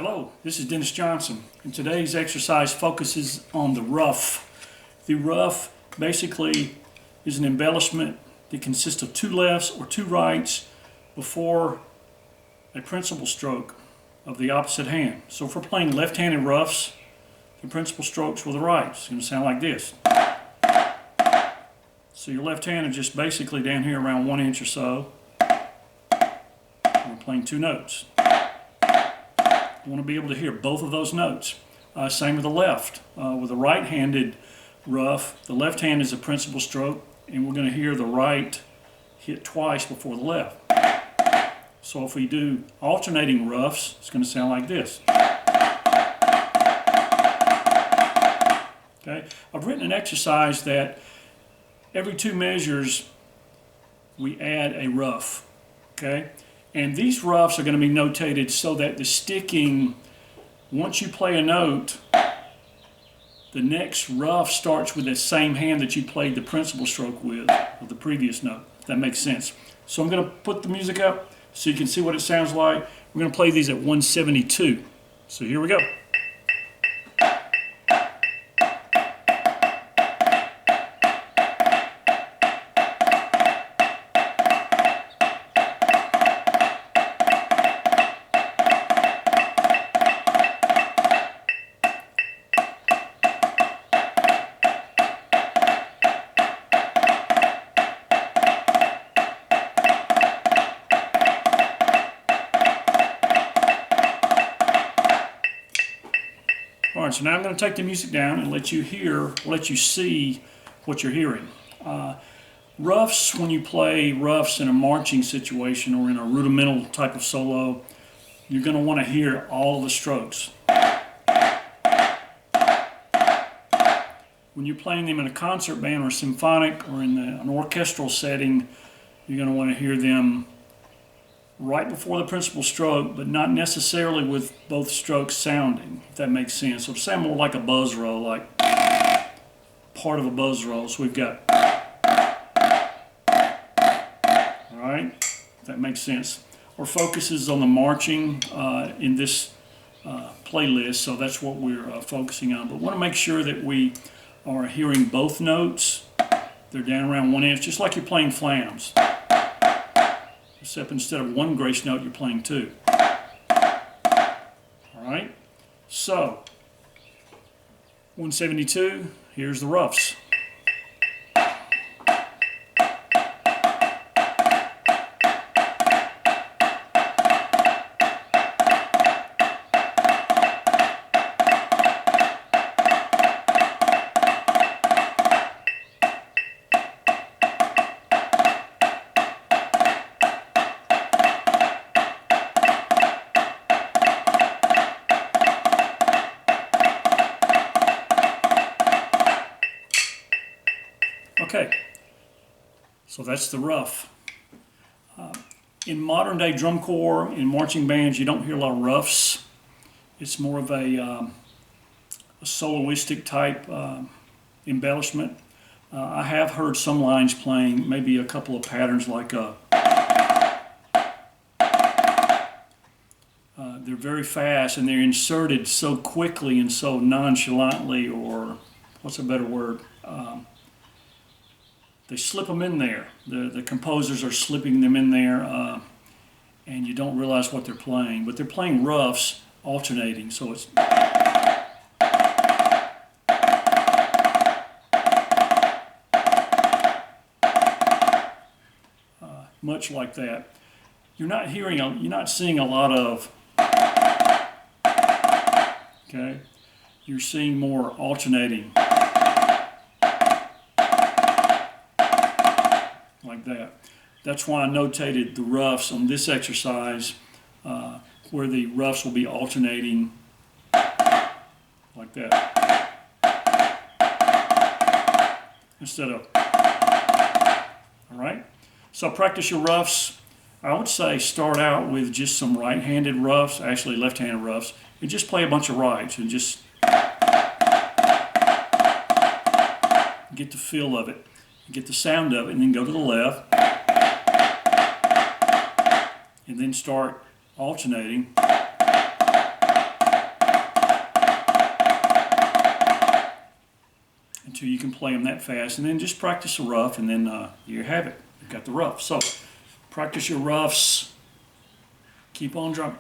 Hello, this is Dennis Johnson, and today's exercise focuses on the ruff. The ruff basically is an embellishment that consists of two lefts or two rights before a principal stroke of the opposite hand. So if we're playing left-handed ruffs, the principal strokes were the rights. It's going to sound like this. So your left hand is just basically down here around 1 inch or so. We're playing two notes. You want to be able to hear both of those notes. Same with the left. With a right-handed ruff, the left hand is a principal stroke, and we're going to hear the right hit twice before the left. So if we do alternating ruffs, it's going to sound like this. Okay? I've written an exercise that every two measures we add a ruff. Okay? And these ruffs are going to be notated so that the sticking, once you play a note, the next ruff starts with the same hand that you played the principal stroke with the previous note, if that makes sense. So I'm going to put the music up so you can see what it sounds like. We're going to play these at 172. So here we go. Alright, so now I'm going to take the music down and let you see what you're hearing. Ruffs, when you play ruffs in a marching situation or in a rudimental type of solo, you're going to want to hear all of the strokes. When you're playing them in a concert band or symphonic or in an orchestral setting, you're going to want to hear them right before the principal stroke, but not necessarily with both strokes sounding, if that makes sense. So sound more like a buzz roll, like part of a buzz roll. So we've got, all right, if that makes sense. Our focus is on the marching in this playlist, so that's what we're focusing on. But we want to make sure that we are hearing both notes. They're down around 1 inch, just like you're playing flams. Except instead of one grace note, you're playing two. Alright, so 172, here's the ruffs. Okay, so that's the ruff. In modern day drum corps, in marching bands, you don't hear a lot of ruffs. It's more of a soloistic type embellishment. I have heard some lines playing maybe a couple of patterns like they're very fast and they're inserted so quickly and so nonchalantly, or what's a better word? They slip them in there. The composers are slipping them in there, and you don't realize what they're playing. But they're playing ruffs alternating, so it's much like that. You're not seeing a lot of. Okay, you're seeing more alternating. Like that. That's why I notated the ruffs on this exercise, where the ruffs will be alternating like that, instead of, all right? So practice your ruffs. I would say start out with just some right-handed ruffs, actually left-handed ruffs, and just play a bunch of rights and just get the feel of it. Get the sound of it, and then go to the left, and then start alternating until you can play them that fast, and then just practice a rough, and then you have it. You've got the rough. So practice your roughs. Keep on drumming.